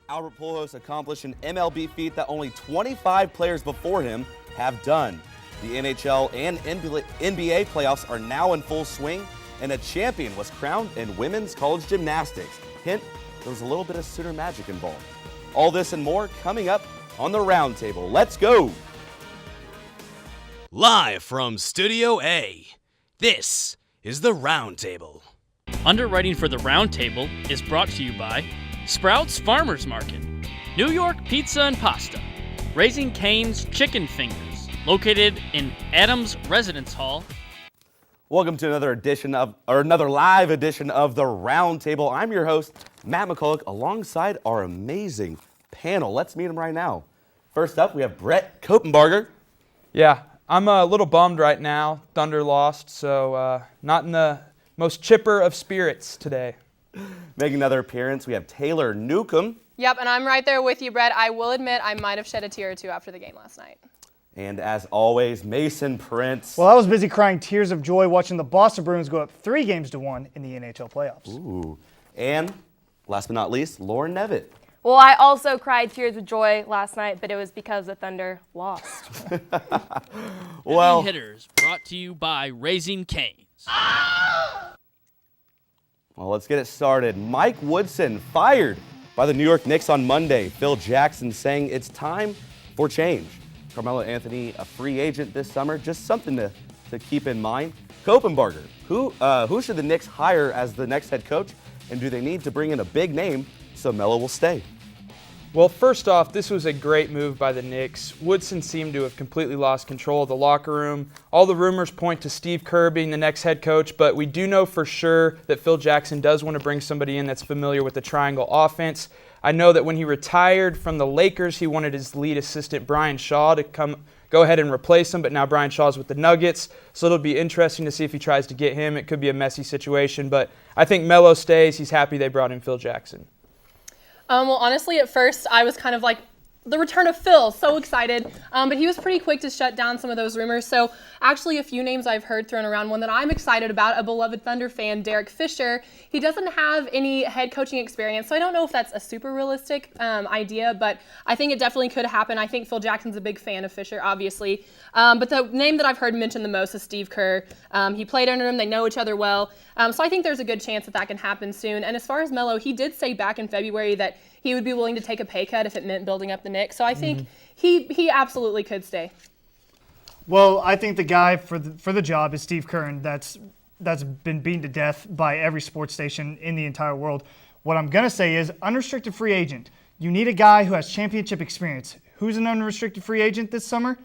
Albert Pujols accomplished an MLB feat that only 25 players before him have done. The NHL and NBA playoffs are now in full swing, and a champion was crowned in women's college gymnastics. Hint, there was a little bit of Sooner magic involved. All this and more coming up on the Roundtable. Let's go! Live from Studio A, this is the Roundtable. Underwriting for the Roundtable is brought to you by Sprouts Farmers Market, New York Pizza and Pasta, Raising Cane's Chicken Fingers, located in Adams Residence Hall. Welcome to another live edition of the Roundtable. I'm your host, Matt McCullock, alongside our amazing panel. Let's meet them right now. First up, we have Brett Coppenbarger. Yeah, I'm a little bummed right now. Thunder lost, so not in the most chipper of spirits today. Making another appearance, we have Taylor Newcomb. Yep, and I'm right there with you, Brett. I will admit I might have shed a tear or two after the game last night. And as always, Mason Prince. Well, I was busy crying tears of joy watching the Boston Bruins go up 3-1 in the NHl playoffs. Ooh. And last but not least, Lauren Nevitt. Well, I also cried tears of joy last night, but it was because the Thunder lost. Well, Heavy Hitters brought to you by Raising Cane's. Well, let's get it started. Mike Woodson fired by the New York Knicks on Monday. Phil Jackson saying it's time for change. Carmelo Anthony, a free agent this summer, just something to keep in mind. Coppenbarger, who should the Knicks hire as the next head coach, and do they need to bring in a big name so Melo will stay? Well, first off, this was a great move by the Knicks. Woodson seemed to have completely lost control of the locker room. All the rumors point to Steve Kerr being the next head coach, but we do know for sure that Phil Jackson does want to bring somebody in that's familiar with the triangle offense. I know that when he retired from the Lakers, he wanted his lead assistant, Brian Shaw, to go ahead and replace him, but now Brian Shaw's with the Nuggets, so it'll be interesting to see if he tries to get him. It could be a messy situation, but I think Melo stays. He's happy they brought in Phil Jackson. Well, honestly, at first, I was kind of like, the return of Phil, so excited. But he was pretty quick to shut down some of those rumors. So actually a few names I've heard thrown around. One that I'm excited about, a beloved Thunder fan, Derek Fisher. He doesn't have any head coaching experience, so I don't know if that's a super realistic idea, but I think it definitely could happen. I think Phil Jackson's a big fan of Fisher, obviously. But the name that I've heard mentioned the most is Steve Kerr. He played under him. They know each other well. So I think there's a good chance that can happen soon. And as far as Melo, he did say back in February that he would be willing to take a pay cut if it meant building up the Knicks. So I think he absolutely could stay. Well, I think the guy for the job is Steve Kerr, and that's been beaten to death by every sports station in the entire world. What I'm going to say is unrestricted free agent. You need a guy who has championship experience. Who's an unrestricted free agent this summer?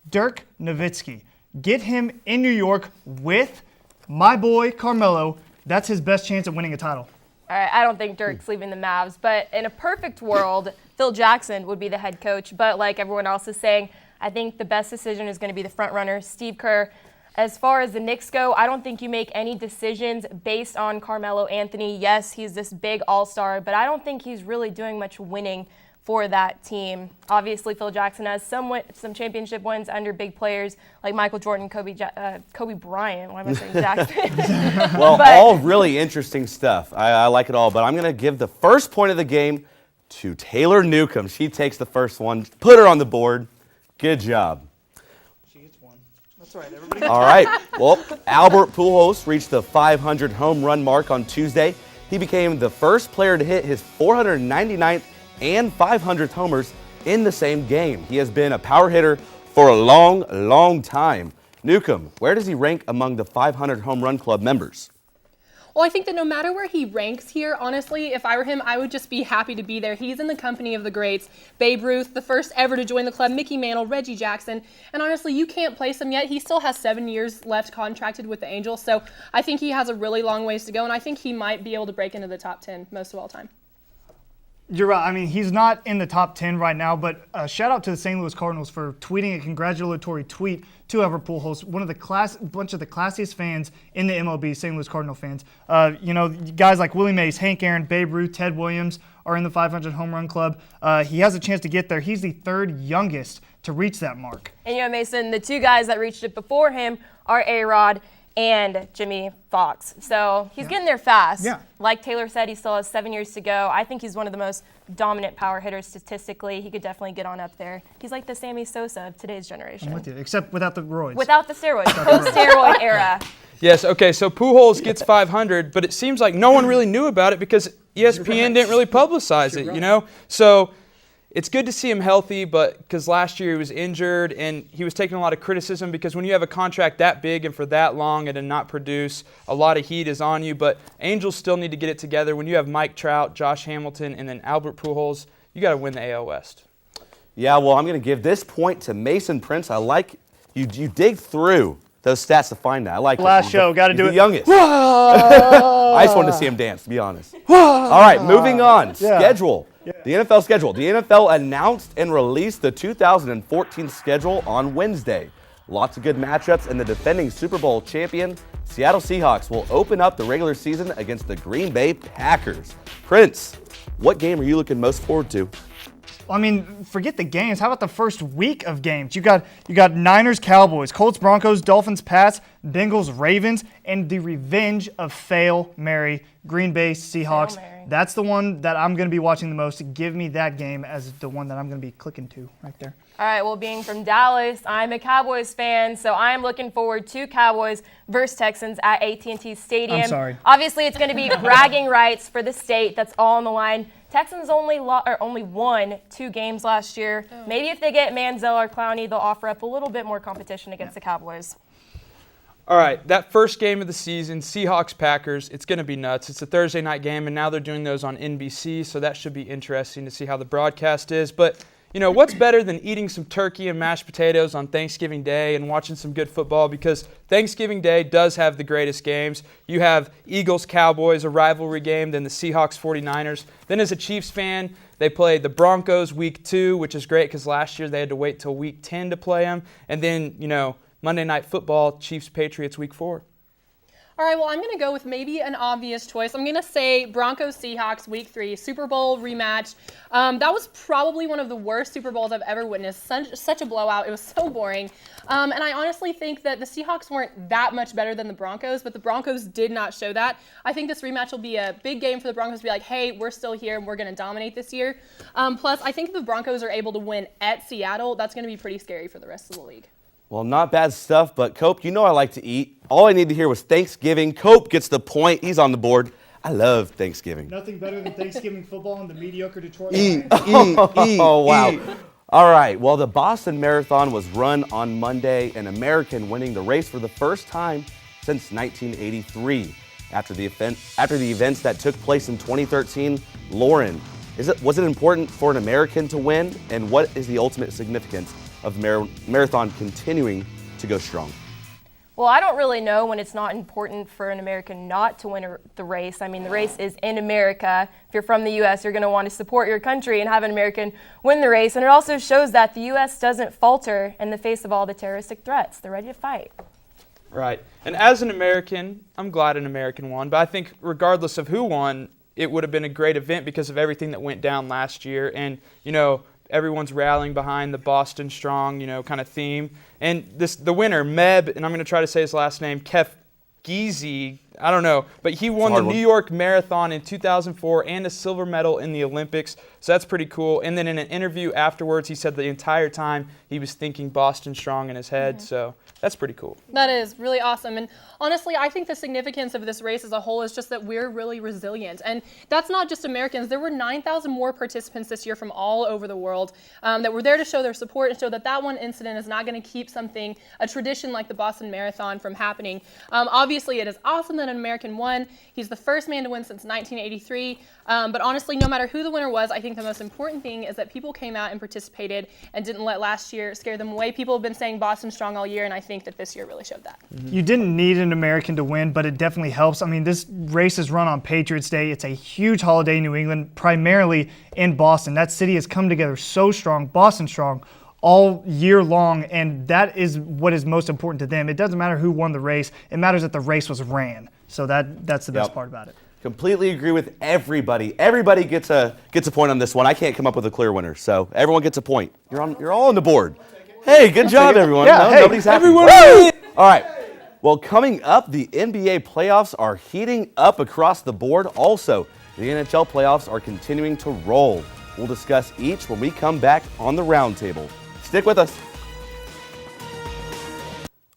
Dirk Nowitzki. Get him in New York with my boy Carmelo. That's his best chance at winning a title. All right, I don't think Dirk's leaving the Mavs, but in a perfect world, Phil Jackson would be the head coach. But like everyone else is saying, I think the best decision is going to be the front runner, Steve Kerr. As far as the Knicks go, I don't think you make any decisions based on Carmelo Anthony. Yes, he's this big all-star, but I don't think he's really doing much winning for that team. Obviously, Phil Jackson has some championship wins under big players like Michael Jordan, Kobe Bryant. Why am I saying Jackson? Well, all really interesting stuff. I like it all, but I'm going to give the first point of the game to Taylor Newcomb. She takes the first one. Put her on the board. Good job. She gets one. That's right, everybody. All right. Well, Albert Pujols reached the 500 home run mark on Tuesday. He became the first player to hit his 499th and 500th homers in the same game. He has been a power hitter for a long, long time. Newcomb, where does he rank among the 500 home run club members? Well, I think that no matter where he ranks here, honestly, if I were him, I would just be happy to be there. He's in the company of the greats. Babe Ruth, the first ever to join the club, Mickey Mantle, Reggie Jackson. And honestly, you can't place him yet. He still has 7 years left contracted with the Angels. So I think he has a really long ways to go. And I think he might be able to break into the top 10 most of all time. You're right. I mean, he's not in the top 10 right now, but shout out to the St. Louis Cardinals for tweeting a congratulatory tweet to Albert Pujols, bunch of the classiest fans in the MLB, St. Louis Cardinal fans. Guys like Willie Mays, Hank Aaron, Babe Ruth, Ted Williams are in the 500 home run club. He has a chance to get there. He's the third youngest to reach that mark. And Mason, the two guys that reached it before him are A-Rod and Jimmy Fox. So he's getting there fast. Yeah. Like Taylor said, he still has 7 years to go. I think he's one of the most dominant power hitters statistically. He could definitely get on up there. He's like the Sammy Sosa of today's generation. I'm with you, except without the roids. Without the steroids, post-steroid era. Yes, okay, so Pujols gets 500, but it seems like no one really knew about it because ESPN didn't really publicize it, you know? So it's good to see him healthy, but because last year he was injured and he was taking a lot of criticism because when you have a contract that big and for that long and to not produce, a lot of heat is on you. But Angels still need to get it together. When you have Mike Trout, Josh Hamilton, and then Albert Pujols, you got to win the AL West. Yeah, well, I'm going to give this point to Mason Prince. I like you dig through those stats to find that. I like Last it. show, got to do the it. youngest. I just wanted to see him dance, to be honest. All right, moving on. Yeah. Schedule. The NFL schedule. The NFL announced and released the 2014 schedule on Wednesday. Lots of good matchups, and the defending Super Bowl champion Seattle Seahawks will open up the regular season against the Green Bay Packers. Prince, what game are you looking most forward to? I mean, forget the games. How about the first week of games? You got Niners, Cowboys, Colts, Broncos, Dolphins, Pats, Bengals, Ravens, and the revenge of Fail Mary, Green Bay Seahawks. Fail Mary. That's the one that I'm going to be watching the most. Give me that game as the one that I'm going to be clicking to right there. All right, well, being from Dallas, I'm a Cowboys fan, so I'm looking forward to Cowboys versus Texans at AT&T Stadium. I'm sorry. Obviously, it's going to be bragging rights for the state. That's all on the line. Texans only won 2 games last year. Maybe if they get Manziel or Clowney, they'll offer up a little bit more competition against the Cowboys. All right, that first game of the season, Seahawks-Packers, it's going to be nuts. It's a Thursday night game, and now they're doing those on NBC, so that should be interesting to see how the broadcast is. But, you know, what's better than eating some turkey and mashed potatoes on Thanksgiving Day and watching some good football? Because Thanksgiving Day does have the greatest games. You have Eagles-Cowboys, a rivalry game, then the Seahawks-49ers. Then as a Chiefs fan, they play the Broncos week 2, which is great because last year they had to wait till week 10 to play them. And then, you know, Monday Night Football, Chiefs-Patriots week 4. All right, well, I'm going to go with maybe an obvious choice. I'm going to say Broncos-Seahawks Week 3, Super Bowl rematch. That was probably one of the worst Super Bowls I've ever witnessed. Such a blowout. It was so boring. And I honestly think that the Seahawks weren't that much better than the Broncos, but the Broncos did not show that. I think this rematch will be a big game for the Broncos to be like, hey, we're still here and we're going to dominate this year. Plus, I think if the Broncos are able to win at Seattle, that's going to be pretty scary for the rest of the league. Well, not bad stuff, but Cope, you know I like to eat. All I need to hear was Thanksgiving. Cope gets the point. He's on the board. I love Thanksgiving. Nothing better than Thanksgiving football and the mediocre Detroit Lions. Lions. Oh, wow. All right, well, the Boston Marathon was run on Monday, an American winning the race for the first time since 1983. After the events that took place in 2013, Lauren, was it important for an American to win, and what is the ultimate significance of marathon continuing to go strong? Well, I don't really know when it's not important for an American not to win the race. I mean, the race is in America. If you're from the U.S., you're going to want to support your country and have an American win the race. And it also shows that the U.S. doesn't falter in the face of all the terroristic threats. They're ready to fight. Right. And as an American, I'm glad an American won. But I think regardless of who won, it would have been a great event because of everything that went down last year. And, you know, everyone's rallying behind the Boston Strong, you know, kind of theme. And the winner, Meb, and I'm going to try to say his last name, Kefgizi, I don't know, but he won the New York Marathon in 2004 and a silver medal in the Olympics, so that's pretty cool. And then in an interview afterwards, he said the entire time he was thinking Boston Strong in his head, so that's pretty cool. That is really awesome. And honestly, I think the significance of this race as a whole is just that we're really resilient. And that's not just Americans. There were 9,000 more participants this year from all over the world that were there to show their support and show that that one incident is not going to keep a tradition like the Boston Marathon from happening. Obviously, it is awesome that an American won. He's the first man to win since 1983. But honestly, no matter who the winner was, I think the most important thing is that people came out and participated and didn't let last year scare them away. People have been saying Boston Strong all year, and I think that this year really showed that. You didn't need an American to win, but it definitely helps. I mean, this race is run on Patriots Day. It's a huge holiday in New England, primarily in Boston. That city has come together so strong, Boston Strong, all year long, and that is what is most important to them. It doesn't matter who won the race. It matters that the race was ran. So that's the best part about it. Completely agree with everybody. Everybody gets a point on this one. I can't come up with a clear winner, so everyone gets a point. You're all on the board. Hey, good job, everyone. Yeah, nobody's happy. Everyone. All right, Well, coming up, the NBA playoffs are heating up across the board. Also, the NHL playoffs are continuing to roll. We'll discuss each when we come back on the roundtable. Stick with us.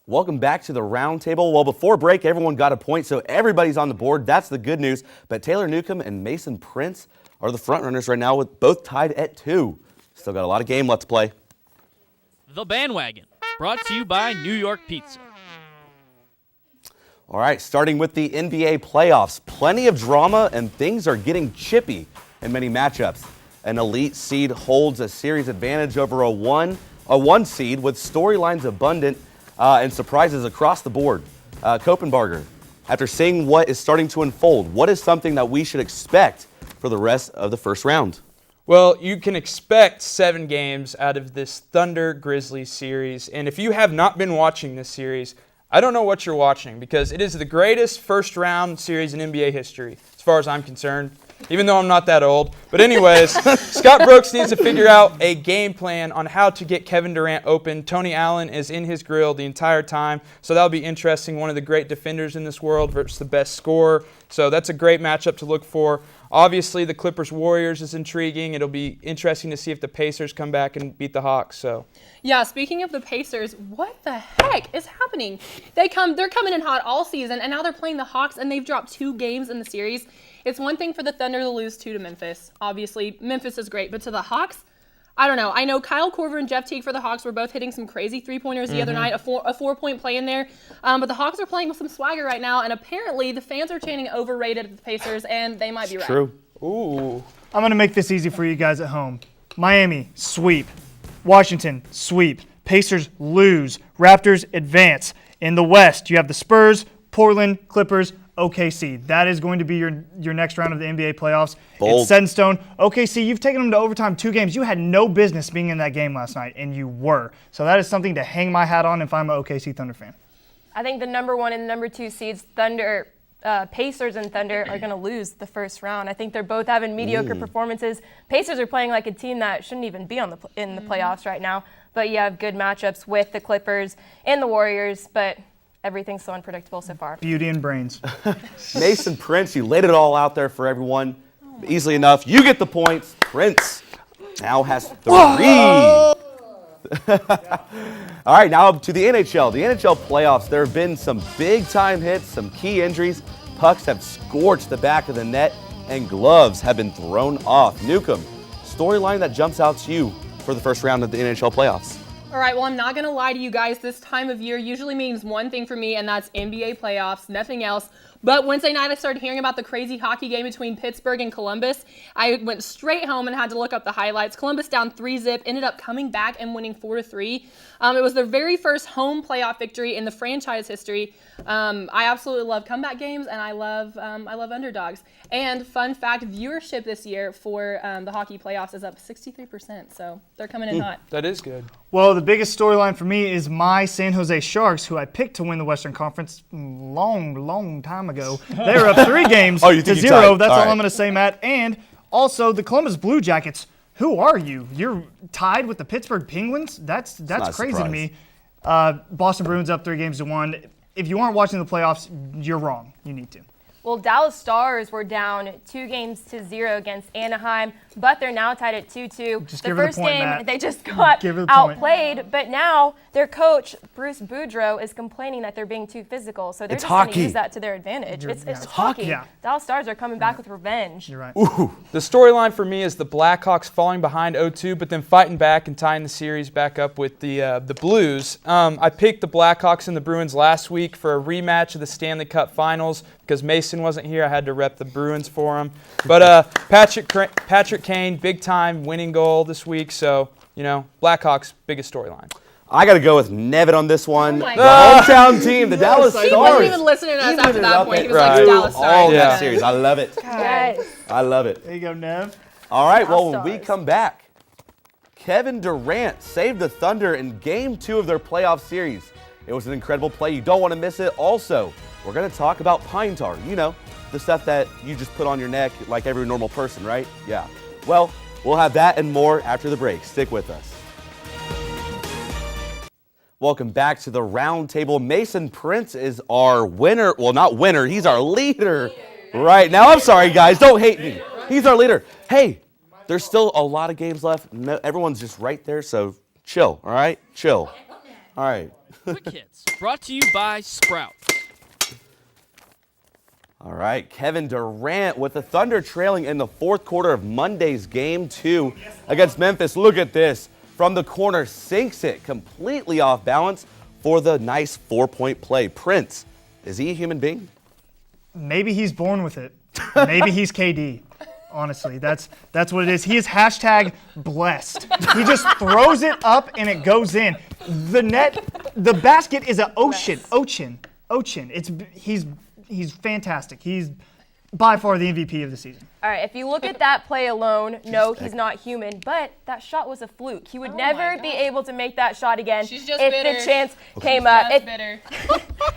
Welcome back to the roundtable. Well, before break, everyone got a point, so everybody's on the board. That's the good news. But Taylor Newcomb and Mason Prince are the front runners right now, with both tied at 2. Still got a lot of game left to play. The Bandwagon, brought to you by New York Pizza. All right, starting with the NBA playoffs. Plenty of drama, and things are getting chippy in many matchups. An elite seed holds a series advantage over a one seed, with storylines abundant and surprises across the board. Coppenbarger, after seeing what is starting to unfold, what is something that we should expect for the rest of the first round? Well, you can expect 7 games out of this Thunder-Grizzlies series. And if you have not been watching this series, I don't know what you're watching, because it is the greatest first-round series in NBA history, as far as I'm concerned, even though I'm not that old. But anyways, Scott Brooks needs to figure out a game plan on how to get Kevin Durant open. Tony Allen is in his grill the entire time, so that'll be interesting. One of the great defenders in this world versus the best scorer. So that's a great matchup to look for. Obviously, the Clippers-Warriors is intriguing. It'll be interesting to see if the Pacers come back and beat the Hawks. So, yeah, speaking of the Pacers, what the heck is happening? They're coming in hot all season, and now they're playing the Hawks, and they've dropped 2 games in the series. It's one thing for the Thunder to lose 2 to Memphis. Obviously, Memphis is great, but to the Hawks, I don't know. I know Kyle Korver and Jeff Teague for the Hawks were both hitting some crazy 3-pointers the other night, a 4-point play in there. But the Hawks are playing with some swagger right now, and apparently the fans are chanting overrated at the Pacers, and they might be right. True. ooh. I'm going to make this easy for you guys at home. Miami, sweep. Washington, sweep. Pacers, lose. Raptors, advance. In the West, you have the Spurs, Portland, Clippers, OKC. That is going to be your next round of the NBA playoffs. Bold. It's set in stone. OKC, you've taken them to overtime 2 games. You had no business being in that game last night, and you were. So that is something to hang my hat on if I'm an OKC Thunder fan. I think the number 1 and number 2 seeds, Pacers and Thunder, are going to lose the first round. I think they're both having mediocre performances. Pacers are playing like a team that shouldn't even be in the playoffs right now. But you have good matchups with the Clippers and the Warriors, but everything's so unpredictable so far. Beauty and brains. Mason Prince, you laid it all out there for everyone. Easily enough. You get the points. Prince now has 3. All right, now up to the NHL. The NHL playoffs, there have been some big-time hits, some key injuries. Pucks have scorched the back of the net, and gloves have been thrown off. Newcomb, storyline that jumps out to you for the first round of the NHL playoffs. All right, well, I'm not going to lie to you guys. This time of year usually means one thing for me, and that's NBA playoffs, nothing else. But Wednesday night, I started hearing about the crazy hockey game between Pittsburgh and Columbus. I went straight home and had to look up the highlights. Columbus down 3-0, ended up coming back and winning 4-3. It was their very first home playoff victory in the franchise history. I absolutely love comeback games, and I love underdogs. And fun fact, viewership this year for the hockey playoffs is up 63%, so they're coming in hot. That is good. Well, the biggest storyline for me is my San Jose Sharks, who I picked to win the Western Conference long time ago. They were up 3 games to 0. That's all I'm going to say, Matt. And also the Columbus Blue Jackets. Who are you? You're tied with the Pittsburgh Penguins? That's crazy to me. Boston Bruins up 3-1. If you aren't watching the playoffs, you're wrong. You need to. Well, Dallas Stars were down 2-0 against Anaheim, but they're now tied at 2-2. Just the give her the first point, game, Matt. they just got outplayed, but now their coach, Bruce Boudreau, is complaining that they're being too physical, so they're just going to use that to their advantage. It's hockey. Yeah. Dallas Stars are coming back with revenge. You're right. Ooh. The storyline for me is the Blackhawks falling behind 0-2, but then fighting back and tying the series back up with the Blues. I picked the Blackhawks and the Bruins last week for a rematch of the Stanley Cup Finals. Because Mason wasn't here, I had to rep the Bruins for him. But Patrick Kane, big-time winning goal this week. So, Blackhawks, biggest storyline. I got to go with Nevitt on this one. Oh my the God. hometown team, the Dallas Stars. He wasn't even listening to us after that point. He was like, Dallas Stars. All that series. I love it. Yes. I love it. There you go, Nev. All right, well, Stars. when we come back, Kevin Durant saved the Thunder in Game 2 of their playoff series. It was an incredible play. You don't want to miss it. Also, we're going to talk about pine tar. The stuff that you just put on your neck like every normal person, right? Yeah. Well, we'll have that and more after the break. Stick with us. Welcome back to the roundtable. Mason Prince is our winner. Well, not winner. He's our leader right now. I'm sorry, guys. Don't hate me. He's our leader. Hey, there's still a lot of games left. No, everyone's just right there, so chill, all right? Chill. All right. Quick Hits, brought to you by Sprouts. All right, Kevin Durant with the Thunder trailing in the fourth quarter of Monday's Game 2 against Memphis. Look at this. From the corner, sinks it completely off balance for the nice 4-point play. Prince, is he a human being? Maybe he's born with it. Maybe he's KD. Honestly, that's what it is. He is #blessed. He just throws it up and it goes in. The basket is an ocean. He's fantastic. He's by far the MVP of the season. All right, if you look at that play alone, no, he's not human, but that shot was a fluke. He would never be able to make that shot again if the chance came up. If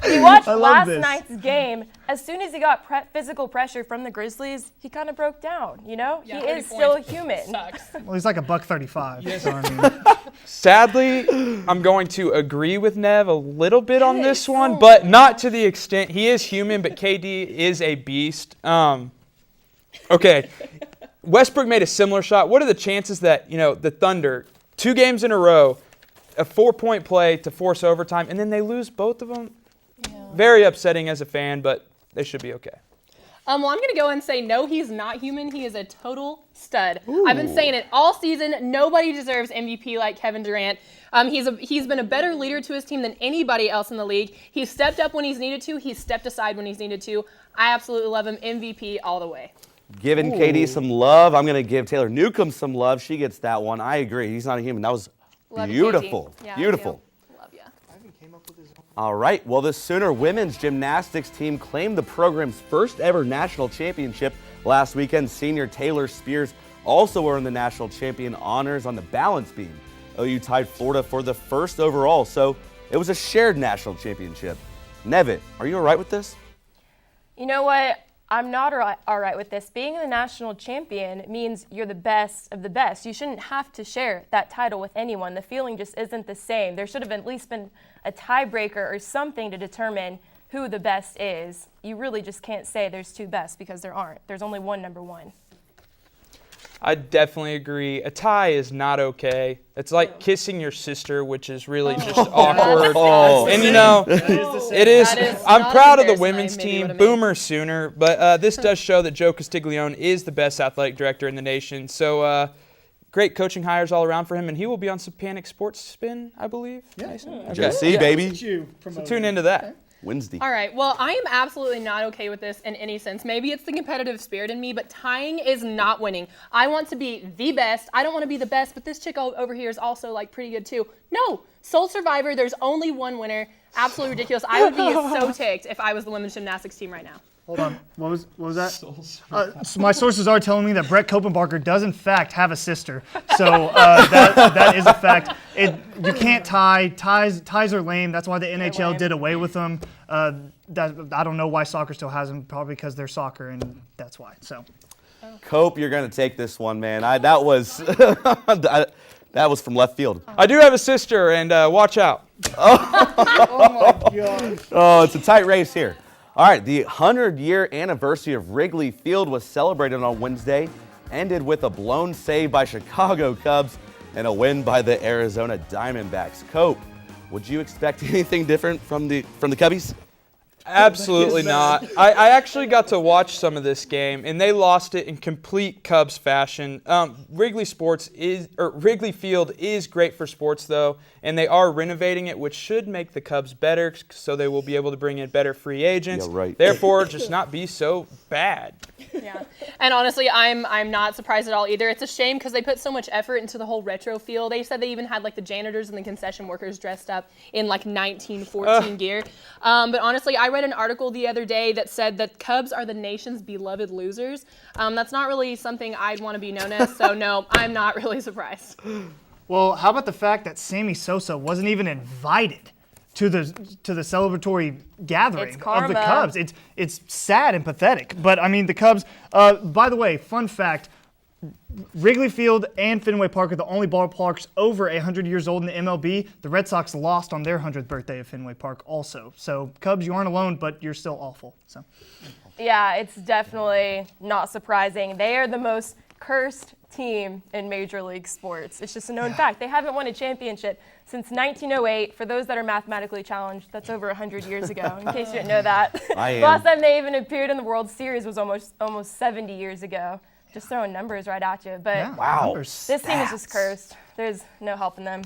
you watched last night's game, as soon as he got physical pressure from the Grizzlies, he kind of broke down, you know? He is still human. Well, he's like $135. So, I mean. Sadly, I'm going to agree with Nev a little bit on this one, but not to the extent. He is human, but KD is a beast. Okay, Westbrook made a similar shot. What are the chances that, the Thunder, 2 games in a row, a 4-point play to force overtime, and then they lose both of them? Yeah. Very upsetting as a fan, but they should be okay. Well, I'm going to go and say no, he's not human. He is a total stud. Ooh. I've been saying it all season. Nobody deserves MVP like Kevin Durant. He's been a better leader to his team than anybody else in the league. He's stepped up when he's needed to. He's stepped aside when he's needed to. I absolutely love him. MVP all the way. Giving KD some love. I'm going to give Taylor Newcomb some love. She gets that one. I agree. He's not a human. That was beautiful. Yeah, beautiful. Love ya. All right. Well, the Sooner women's gymnastics team claimed the program's first ever national championship last weekend. Senior Taylor Spears also earned the national champion honors on the balance beam. OU tied Florida for the first overall, so it was a shared national championship. Nevitt, are you all right with this? You know what? I'm not all right with this. Being the national champion means you're the best of the best. You shouldn't have to share that title with anyone. The feeling just isn't the same. There should have at least been a tiebreaker or something to determine who the best is. You really just can't say there's 2 best because there aren't. There's only one number 1. I definitely agree. A tie is not okay. It's like kissing your sister, which is really just awkward. And it is. I'm proud of the women's team, Boomer Sooner, but this does show that Joe Castiglione is the best athletic director in the nation. So great coaching hires all around for him, and he will be on some Panic Sports Spin, I believe. Yeah. Okay. Jesse, baby. So tune into that. Wednesday. All right. Well, I am absolutely not okay with this in any sense. Maybe it's the competitive spirit in me, but tying is not winning. I want to be the best. I don't want to be the best, but this chick over here is also pretty good too. No, Soul Survivor. There's only one winner. Absolutely ridiculous. I would be so ticked if I was the women's gymnastics team right now. Hold on. What was that? So my sources are telling me that Brett Coppenbarger does in fact have a sister. So that is a fact. You can't tie. Ties are lame. That's why the NHL did away with them. I don't know why soccer still has them. Probably because they're soccer, and that's why. So. Cope, you're gonna take this one, man. That was that was from left field. I do have a sister, and watch out. Oh my God. Oh, it's a tight race here. All right, the 100-year anniversary of Wrigley Field was celebrated on Wednesday, ended with a blown save by Chicago Cubs and a win by the Arizona Diamondbacks. Cope, would you expect anything different from the Cubbies? Absolutely not. I actually got to watch some of this game, and they lost it in complete Cubs fashion. Wrigley Field is great for sports, though, and they are renovating it, which should make the Cubs better, so they will be able to bring in better free agents. Yeah, right. Therefore, just not be so bad. Yeah, and honestly, I'm not surprised at all either. It's a shame because they put so much effort into the whole retro feel. They said they even had the janitors and the concession workers dressed up in 1914 gear. But honestly, I read an article the other day that said that Cubs are the nation's beloved losers. That's not really something I'd want to be known as. So no, I'm not really surprised. Well, how about the fact that Sammy Sosa wasn't even invited to the celebratory gathering of the Cubs? It's sad and pathetic. But I mean, the Cubs. By the way, fun fact: Wrigley Field and Fenway Park are the only ballparks over 100 years old in the MLB. The Red Sox lost on their 100th birthday at Fenway Park also. So, Cubs, you aren't alone, but you're still awful. So. Yeah, it's definitely not surprising. They are the most cursed team in Major League sports. It's just a known fact. They haven't won a championship since 1908. For those that are mathematically challenged, that's over 100 years ago, in case you didn't know that. The last time they even appeared in the World Series was almost 70 years ago. Just throwing numbers right at you. But this team is just cursed. There's no helping them.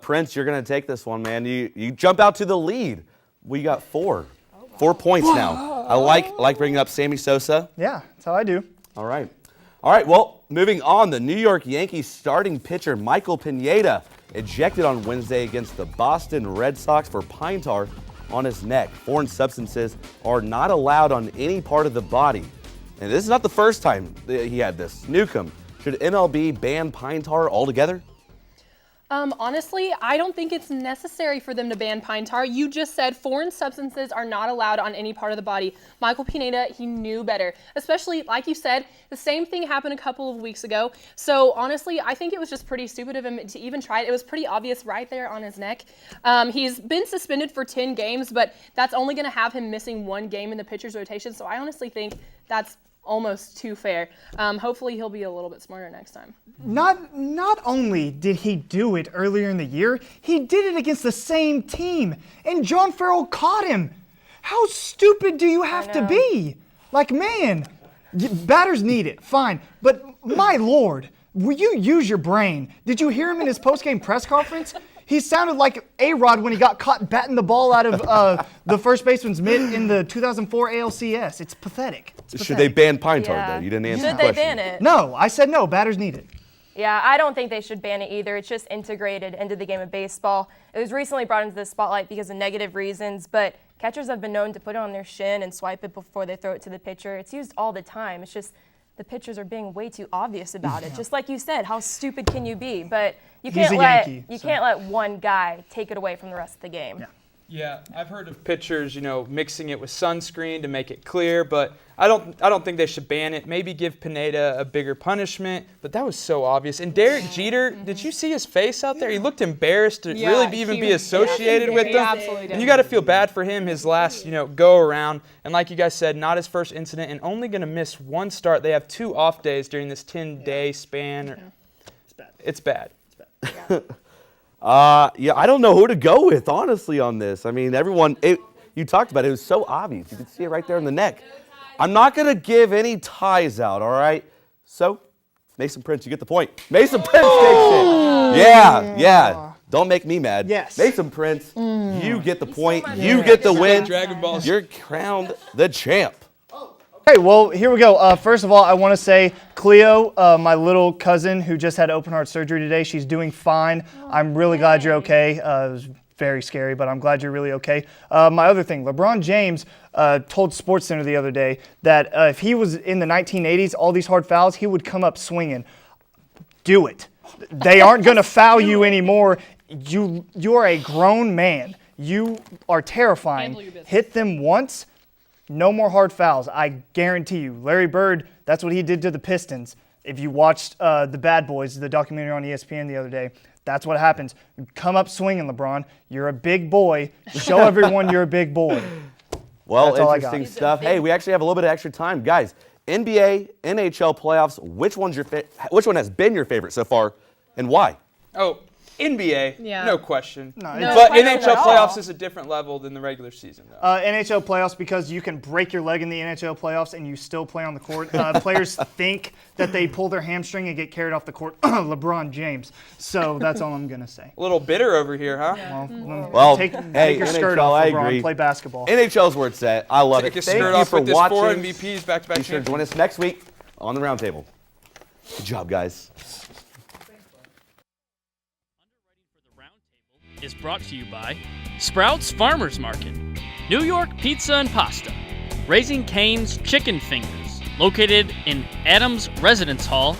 Prince, you're going to take this one, man. You jump out to the lead. We got 4 points now. I like bringing up Sammy Sosa. Yeah, that's how I do. All right, well, moving on. The New York Yankees starting pitcher Michael Pineda ejected on Wednesday against the Boston Red Sox for pine tar on his neck. Foreign substances are not allowed on any part of the body. And this is not the first time that he had this. Newcomb, should MLB ban pine tar altogether? Honestly, I don't think it's necessary for them to ban pine tar. You just said foreign substances are not allowed on any part of the body. Michael Pineda, he knew better. Especially, like you said, the same thing happened a couple of weeks ago. So honestly, I think it was just pretty stupid of him to even try it. It was pretty obvious right there on his neck. He's been suspended for 10 games, but that's only going to have him missing 1 game in the pitcher's rotation. So I honestly think that's almost too fair. Hopefully he'll be a little bit smarter next time. Not only did he do it earlier in the year, he did it against the same team, and John Farrell caught him. How stupid do you have to be? Like, man, batters need it, fine, but my Lord, will you use your brain? Did you hear him in his post-game press conference? He sounded like A-Rod when he got caught batting the ball out of the first baseman's mitt in the 2004 ALCS. It's pathetic. Should they ban pine tar, though? You didn't answer the question. Should they ban it? No, I said no. Batters need it. Yeah, I don't think they should ban it either. It's just integrated into the game of baseball. It was recently brought into the spotlight because of negative reasons, but catchers have been known to put it on their shin and swipe it before they throw it to the pitcher. It's used all the time. It's just the pitchers are being way too obvious about it. Just like you said, how stupid can you be? But you can't let one guy take it away from the rest of the game. Yeah, I've heard of pitchers, mixing it with sunscreen to make it clear, but I don't think they should ban it. Maybe give Pineda a bigger punishment, but that was so obvious. And Derek Jeter, did you see his face out there? He looked embarrassed to be associated with them. Absolutely And you got to feel bad for him, his last, go around. And like you guys said, not his first incident and only going to miss 1 start. They have 2 off days during this 10-day span. It's bad. I don't know who to go with, honestly, on this. I mean, you talked about it. It was so obvious. You could see it right there in the neck. I'm not going to give any ties out, all right? So, Mason Prince, you get the point. Mason Prince takes it. Yeah. Don't make me mad. Yes. Mason Prince, you get the point. You get the win. Dragon Ball. You're crowned the champ. Okay, well, here we go. First of all, I want to say Cleo, my little cousin who just had open heart surgery today, she's doing fine. I'm really glad you're okay. It was very scary, but I'm glad you're really okay. My other thing, LeBron James told SportsCenter the other day that if he was in the 1980s, all these hard fouls, he would come up swinging. Do it. They aren't going to foul you anymore. You're a grown man. You are terrifying. Hit them once. No more hard fouls. I guarantee you. Larry Bird, that's what he did to the Pistons. If you watched The Bad Boys, the documentary on ESPN the other day, that's what happens. You come up swinging, LeBron. You're a big boy. Show everyone you're a big boy. Well, interesting stuff. Hey, we actually have a little bit of extra time. Guys, NBA, NHl playoffs, which one has been your favorite so far and why? Oh, NBA, Yeah. no question. No, But question NHL at all. playoffs is a different level than the regular season, though. NHL playoffs, because you can break your leg in the NHL playoffs and you still play on the court. Players think that they pull their hamstring and get carried off the court. LeBron James. So that's all I'm going to say. A little bitter over here, huh? Well, Take hey, your skirt NHL, off, I LeBron. agree. Play basketball. NHL's where it's at. I love Take it. your Thank skirt you off for with this watching. 4 MVPs back-to-back Be sure to join us next week on the Roundtable. Good job, guys. Is brought to you by Sprouts Farmers Market, New York Pizza and Pasta, Raising Cane's Chicken Fingers, located in Adams Residence Hall,